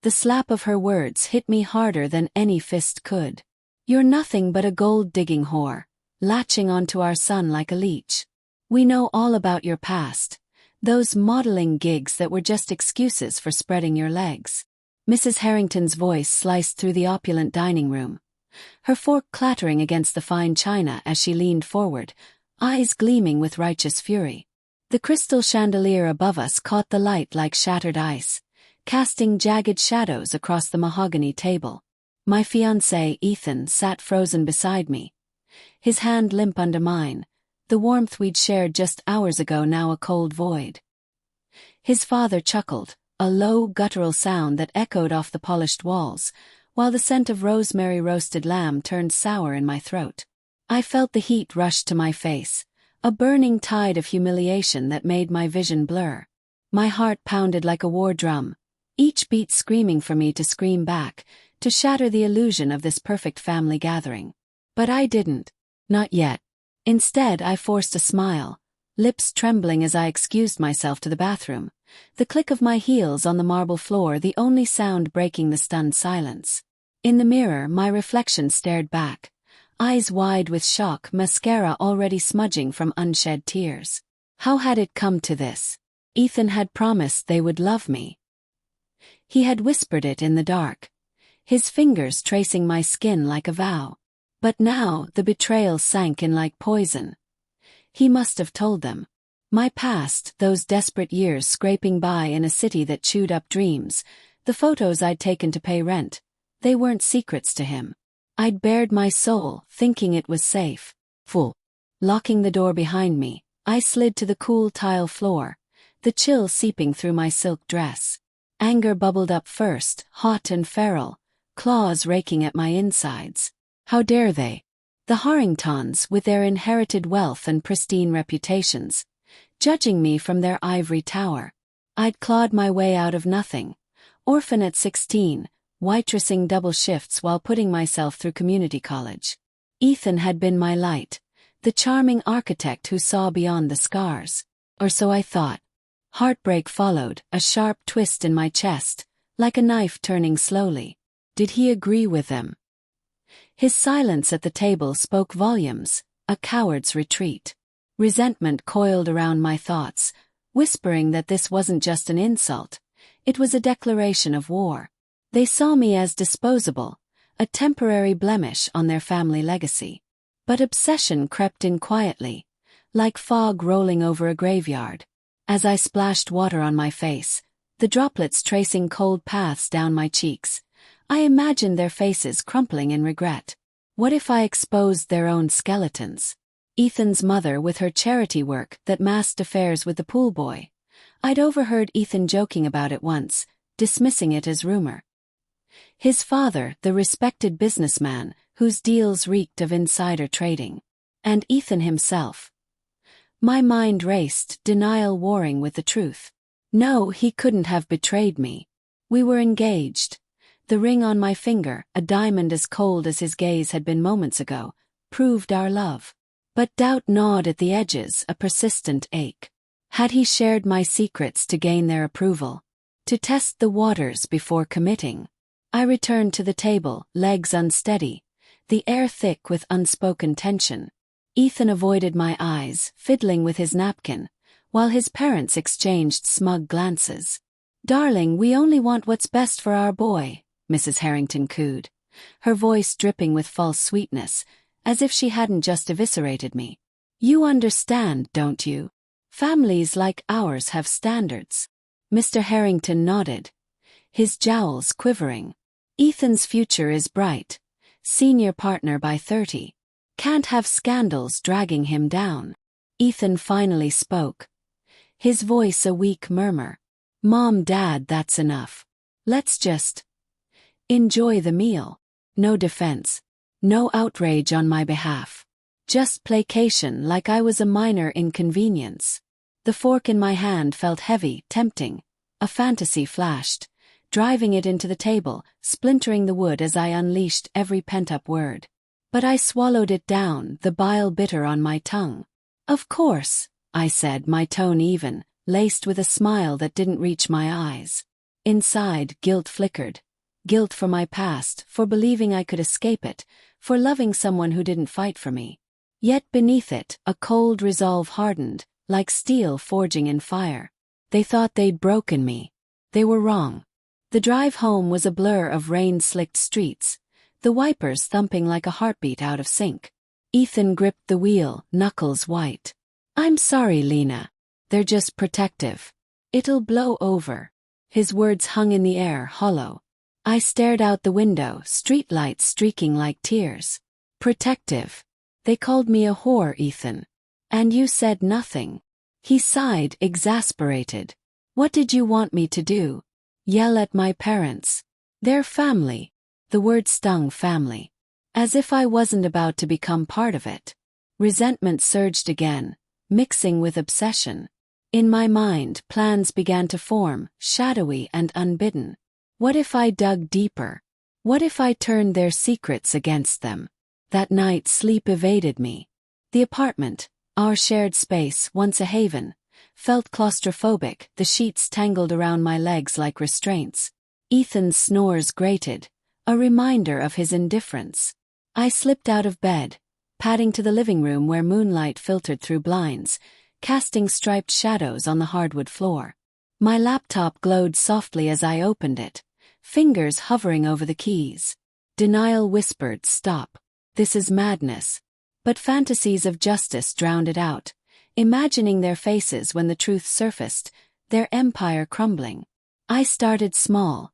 The slap of her words hit me harder than any fist could. You're nothing but a gold-digging whore, latching onto our son like a leech. We know all about your past, those modeling gigs that were just excuses for spreading your legs. Mrs. Harrington's voice sliced through the opulent dining room, her fork clattering against the fine china as she leaned forward, eyes gleaming with righteous fury. The crystal chandelier above us caught the light like shattered ice, casting jagged shadows across the mahogany table. My fiancé, Ethan, sat frozen beside me, his hand limp under mine, the warmth we'd shared just hours ago now a cold void. His father chuckled, a low, guttural sound that echoed off the polished walls, while the scent of rosemary roasted lamb turned sour in my throat. I felt the heat rush to my face, a burning tide of humiliation that made my vision blur. My heart pounded like a war drum, each beat screaming for me to scream back, to shatter the illusion of this perfect family gathering. But I didn't. Not yet. Instead, I forced a smile, lips trembling as I excused myself to the bathroom, the click of my heels on the marble floor the only sound breaking the stunned silence. In the mirror, my reflection stared back, eyes wide with shock, mascara already smudging from unshed tears. How had it come to this? Ethan had promised they would love me. He had whispered it in the dark, his fingers tracing my skin like a vow. But now, the betrayal sank in like poison. He must have told them. My past, those desperate years scraping by in a city that chewed up dreams, the photos I'd taken to pay rent, they weren't secrets to him. I'd bared my soul, thinking it was safe. Fool. Locking the door behind me, I slid to the cool tile floor, the chill seeping through my silk dress. Anger bubbled up first, hot and feral, claws raking at my insides. How dare they? The Harringtons, with their inherited wealth and pristine reputations, judging me from their ivory tower. I'd clawed my way out of nothing, orphan at 16, waitressing double shifts while putting myself through community college. Ethan had been my light, the charming architect who saw beyond the scars. Or so I thought. Heartbreak followed, a sharp twist in my chest, like a knife turning slowly. Did he agree with them? His silence at the table spoke volumes, a coward's retreat. Resentment coiled around my thoughts, whispering that this wasn't just an insult, it was a declaration of war. They saw me as disposable, a temporary blemish on their family legacy. But obsession crept in quietly, like fog rolling over a graveyard. As I splashed water on my face, the droplets tracing cold paths down my cheeks, I imagined their faces crumpling in regret. What if I exposed their own skeletons? Ethan's mother with her charity work that masked affairs with the pool boy. I'd overheard Ethan joking about it once, dismissing it as rumor. His father, the respected businessman, whose deals reeked of insider trading. And Ethan himself. My mind raced, denial warring with the truth. No, he couldn't have betrayed me. We were engaged. The ring on my finger, a diamond as cold as his gaze had been moments ago, proved our love. But doubt gnawed at the edges, a persistent ache. Had he shared my secrets to gain their approval? To test the waters before committing? I returned to the table, legs unsteady, the air thick with unspoken tension. Ethan avoided my eyes, fiddling with his napkin, while his parents exchanged smug glances. "Darling, we only want what's best for our boy," Mrs. Harrington cooed, her voice dripping with false sweetness, as if she hadn't just eviscerated me. "You understand, don't you? Families like ours have standards." Mr. Harrington nodded, his jowls quivering. "Ethan's future is bright, senior partner by 30. Can't have scandals dragging him down." Ethan finally spoke, his voice a weak murmur. "Mom, Dad, that's enough. Let's just enjoy the meal. No defense. No outrage on my behalf. Just placation like I was a minor inconvenience." The fork in my hand felt heavy, tempting. A fantasy flashed, driving it into the table, splintering the wood as I unleashed every pent-up word. But I swallowed it down, the bile bitter on my tongue. "Of course," I said, my tone even, laced with a smile that didn't reach my eyes. Inside, guilt flickered. Guilt for my past, for believing I could escape it, for loving someone who didn't fight for me. Yet beneath it, a cold resolve hardened, like steel forging in fire. They thought they'd broken me. They were wrong. The drive home was a blur of rain-slicked streets, the wipers thumping like a heartbeat out of sync. Ethan gripped the wheel, knuckles white. "I'm sorry, Lena. They're just protective. It'll blow over." His words hung in the air, hollow. I stared out the window, streetlights streaking like tears. Protective. They called me a whore, Ethan. And you said nothing. He sighed, exasperated. What did you want me to do? Yell at my parents? They're family. The word stung, family. As if I wasn't about to become part of it. Resentment surged again, mixing with obsession. In my mind, plans began to form, shadowy and unbidden. What if I dug deeper? What if I turned their secrets against them? That night, sleep evaded me. The apartment, our shared space, once a haven, felt claustrophobic, the sheets tangled around my legs like restraints. Ethan's snores grated, a reminder of his indifference. I slipped out of bed, padding to the living room where moonlight filtered through blinds, casting striped shadows on the hardwood floor. My laptop glowed softly as I opened it, fingers hovering over the keys. Denial whispered, "Stop. This is madness." But fantasies of justice drowned it out, imagining their faces when the truth surfaced, their empire crumbling. I started small.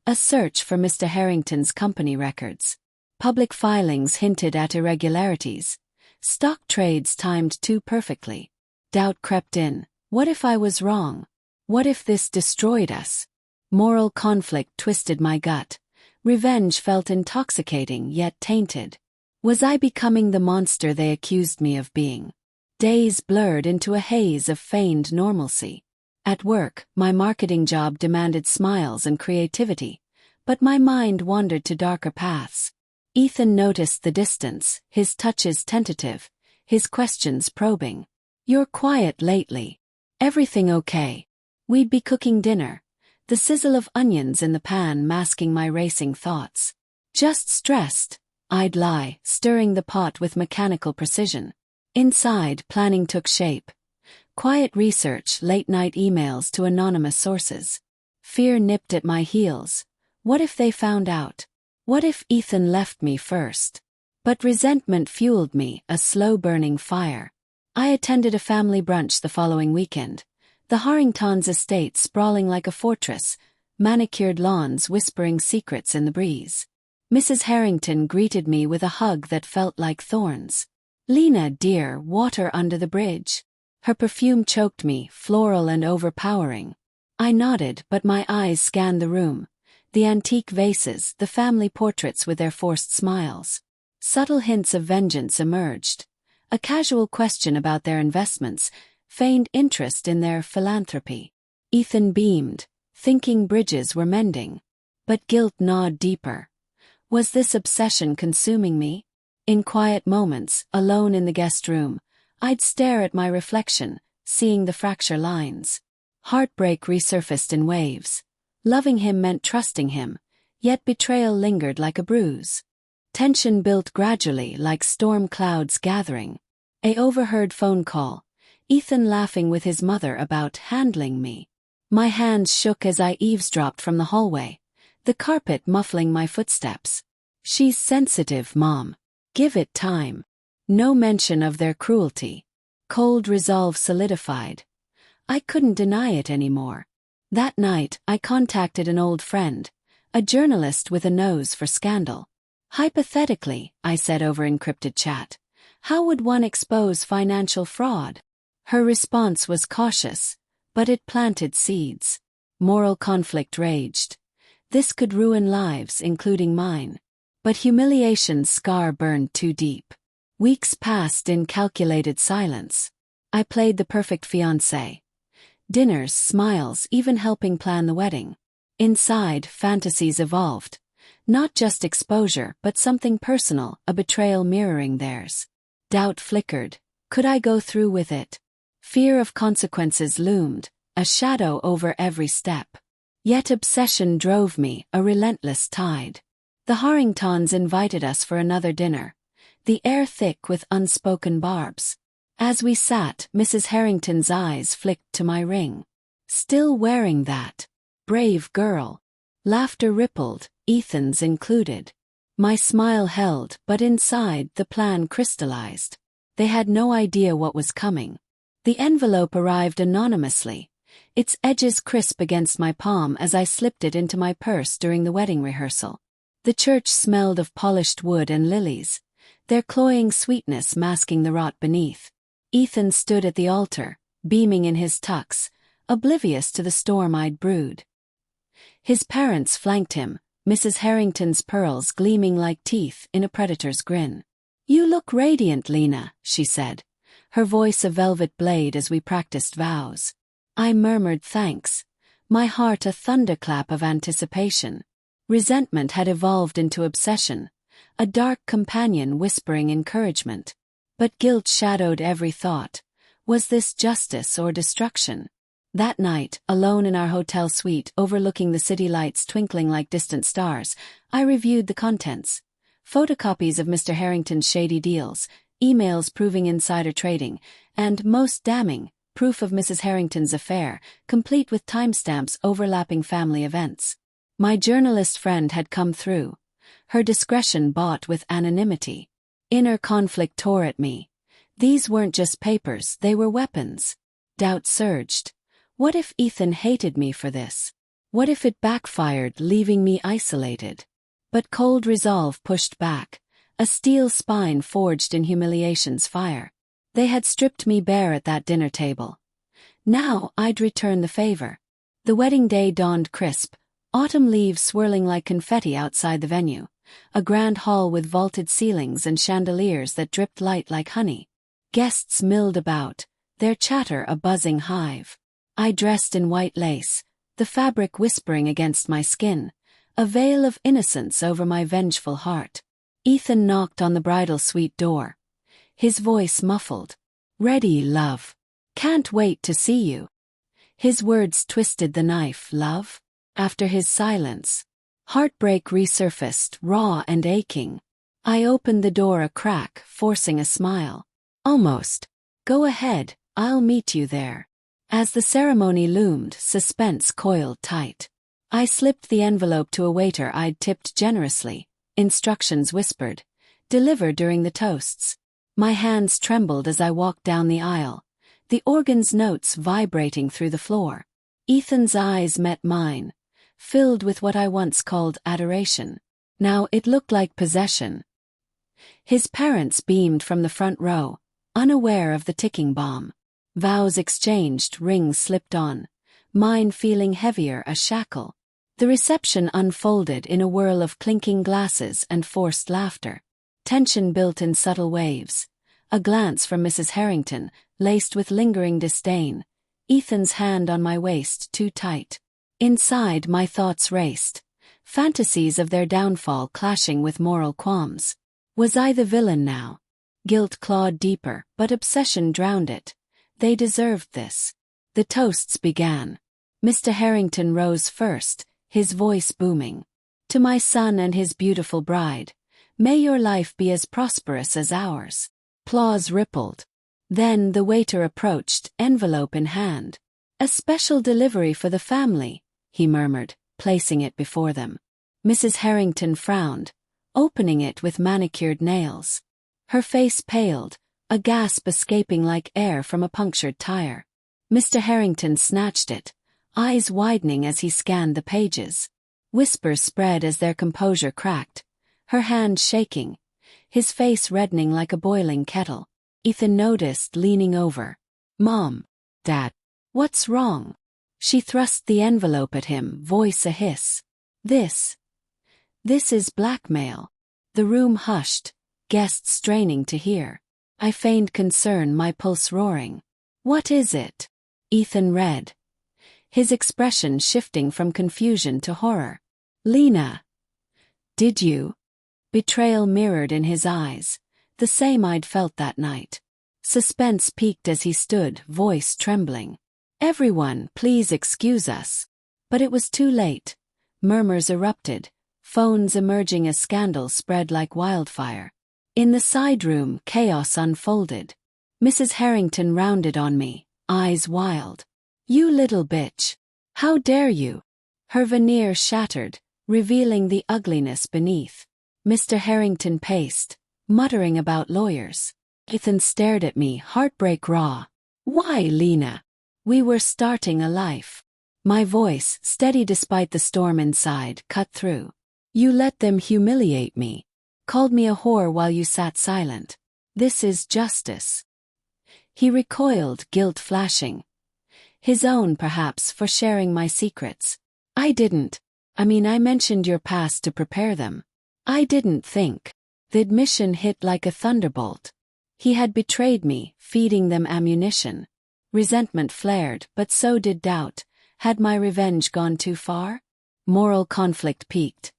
A search for Mr. Harrington's company records. Public filings hinted at irregularities. Stock trades timed too perfectly. Doubt crept in. What if I was wrong? What if this destroyed us? Moral conflict twisted my gut. Revenge felt intoxicating yet tainted. Was I becoming the monster they accused me of being? Days blurred into a haze of feigned normalcy. At work, my marketing job demanded smiles and creativity, but my mind wandered to darker paths. Ethan noticed the distance, his touches tentative, his questions probing. "You're quiet lately. Everything okay?" We'd be cooking dinner, the sizzle of onions in the pan masking my racing thoughts. "Just stressed," I'd lie, stirring the pot with mechanical precision. Inside, planning took shape. Quiet research, late-night emails to anonymous sources. Fear nipped at my heels. What if they found out? What if Ethan left me first? But resentment fueled me, a slow-burning fire. I attended a family brunch the following weekend. The Harringtons' estate sprawling like a fortress, manicured lawns whispering secrets in the breeze. Mrs. Harrington greeted me with a hug that felt like thorns. "Lena, dear, water under the bridge." Her perfume choked me, floral and overpowering. I nodded, but my eyes scanned the room. The antique vases, the family portraits with their forced smiles. Subtle hints of vengeance emerged. A casual question about their investments, feigned interest in their philanthropy. Ethan beamed, thinking bridges were mending. But guilt gnawed deeper. Was this obsession consuming me? In quiet moments, alone in the guest room, I'd stare at my reflection, seeing the fracture lines. Heartbreak resurfaced in waves. Loving him meant trusting him, yet betrayal lingered like a bruise. Tension built gradually, like storm clouds gathering. I overheard phone call, Ethan laughing with his mother about handling me. My hands shook as I eavesdropped from the hallway, the carpet muffling my footsteps. "She's sensitive, Mom. Give it time." No mention of their cruelty. Cold resolve solidified. I couldn't deny it anymore. That night, I contacted an old friend, a journalist with a nose for scandal. "Hypothetically," I said over encrypted chat, "how would one expose financial fraud?" Her response was cautious, but it planted seeds. Moral conflict raged. This could ruin lives, including mine. But humiliation's scar burned too deep. Weeks passed in calculated silence. I played the perfect fiancé. Dinners, smiles, even helping plan the wedding. Inside, fantasies evolved. Not just exposure, but something personal, a betrayal mirroring theirs. Doubt flickered. Could I go through with it? Fear of consequences loomed, a shadow over every step. Yet obsession drove me, a relentless tide. The Harringtons invited us for another dinner, the air thick with unspoken barbs. As we sat, Mrs. Harrington's eyes flicked to my ring. Still wearing that? Brave girl. Laughter rippled, Ethan's included. My smile held, but inside the plan crystallized. They had no idea what was coming. The envelope arrived anonymously, its edges crisp against my palm as I slipped it into my purse during the wedding rehearsal. The church smelled of polished wood and lilies, their cloying sweetness masking the rot beneath. Ethan stood at the altar, beaming in his tux, oblivious to the storm I'd brewed. His parents flanked him, Mrs. Harrington's pearls gleaming like teeth in a predator's grin. "You look radiant, Lena," she said, her voice a velvet blade as we practiced vows. I murmured thanks, my heart a thunderclap of anticipation. Resentment had evolved into obsession, a dark companion whispering encouragement. But guilt shadowed every thought. Was this justice or destruction? That night, alone in our hotel suite overlooking the city lights twinkling like distant stars, I reviewed the contents. Photocopies of Mr. Harrington's shady deals, emails proving insider trading, and, most damning, proof of Mrs. Harrington's affair, complete with timestamps overlapping family events. My journalist friend had come through, her discretion bought with anonymity. Inner conflict tore at me. These weren't just papers, they were weapons. Doubt surged. What if Ethan hated me for this? What if it backfired, leaving me isolated? But cold resolve pushed back, a steel spine forged in humiliation's fire. They had stripped me bare at that dinner table. Now I'd return the favor. The wedding day dawned crisp, autumn leaves swirling like confetti outside the venue. A grand hall with vaulted ceilings and chandeliers that dripped light like honey. Guests milled about, their chatter a buzzing hive. I dressed in white lace, the fabric whispering against my skin, a veil of innocence over my vengeful heart. Ethan knocked on the bridal suite door. His voice muffled. "Ready, love. Can't wait to see you." His words twisted the knife, love. After his silence, heartbreak resurfaced, raw and aching. I opened the door a crack, forcing a smile. "Almost. Go ahead, I'll meet you there." As the ceremony loomed, suspense coiled tight. I slipped the envelope to a waiter I'd tipped generously. Instructions whispered. "Deliver during the toasts." My hands trembled as I walked down the aisle, the organ's notes vibrating through the floor. Ethan's eyes met mine, filled with what I once called adoration. Now it looked like possession. His parents beamed from the front row, unaware of the ticking bomb. Vows exchanged, rings slipped on, mine feeling heavier, a shackle. The reception unfolded in a whirl of clinking glasses and forced laughter. Tension built in subtle waves. A glance from Mrs. Harrington, laced with lingering disdain. Ethan's hand on my waist, too tight. Inside, my thoughts raced, fantasies of their downfall clashing with moral qualms. Was I the villain now? Guilt clawed deeper, but obsession drowned it. They deserved this. The toasts began. Mr. Harrington rose first, his voice booming. "To my son and his beautiful bride, may your life be as prosperous as ours." Applause rippled. Then the waiter approached, envelope in hand. "A special delivery for the family," he murmured, placing it before them. Mrs. Harrington frowned, opening it with manicured nails. Her face paled, a gasp escaping like air from a punctured tire. Mr. Harrington snatched it, eyes widening as he scanned the pages. Whispers spread as their composure cracked, her hand shaking, his face reddening like a boiling kettle. Ethan noticed, leaning over. "Mom, Dad, what's wrong?" She thrust the envelope at him, voice a hiss. This is blackmail." The room hushed, guests straining to hear. I feigned concern, my pulse roaring. "What is it?" Ethan read, his expression shifting from confusion to horror. "Lena, did you?" Betrayal mirrored in his eyes, the same I'd felt that night. Suspense peaked as he stood, voice trembling. "Everyone, please excuse us." But it was too late. Murmurs erupted, phones emerging as scandals spread like wildfire. In the side room, chaos unfolded. Mrs. Harrington rounded on me, eyes wild. "You little bitch. How dare you?" Her veneer shattered, revealing the ugliness beneath. Mr. Harrington paced, muttering about lawyers. Ethan stared at me, heartbreak raw. "Why, Lena? We were starting a life." My voice, steady despite the storm inside, cut through. "You let them humiliate me. Called me a whore while you sat silent. This is justice." He recoiled, guilt flashing. His own, perhaps, for sharing my secrets. "I didn't. I mentioned your past to prepare them. I didn't think." The admission hit like a thunderbolt. He had betrayed me, feeding them ammunition. Resentment flared, but so did doubt. Had my revenge gone too far? Moral conflict peaked.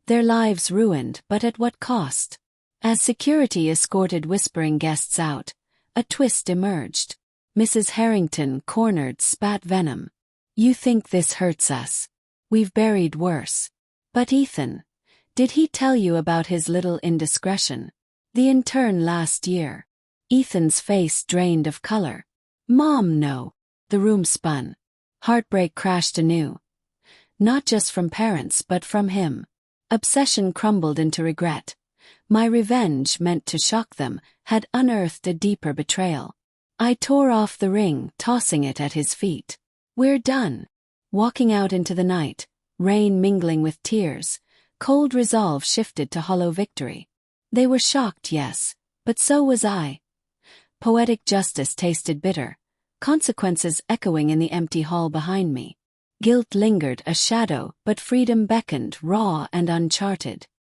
Their lives ruined, but at what cost? As security escorted whispering guests out, a twist emerged. Mrs. Harrington, cornered, spat venom. "You think this hurts us? We've buried worse." "But Ethan, did he tell you about his little indiscretion? The intern last year?" Ethan's face drained of color. "Mom, no." The room spun. Heartbreak crashed anew. Not just from parents but from him. Obsession crumbled into regret. My revenge, meant to shock them, had unearthed a deeper betrayal. I tore off the ring, tossing it at his feet. "We're done." Walking out into the night, rain mingling with tears, cold resolve shifted to hollow victory. They were shocked, yes, but so was I. Poetic justice tasted bitter, consequences echoing in the empty hall behind me. Guilt lingered, a shadow, but freedom beckoned, raw and uncharted.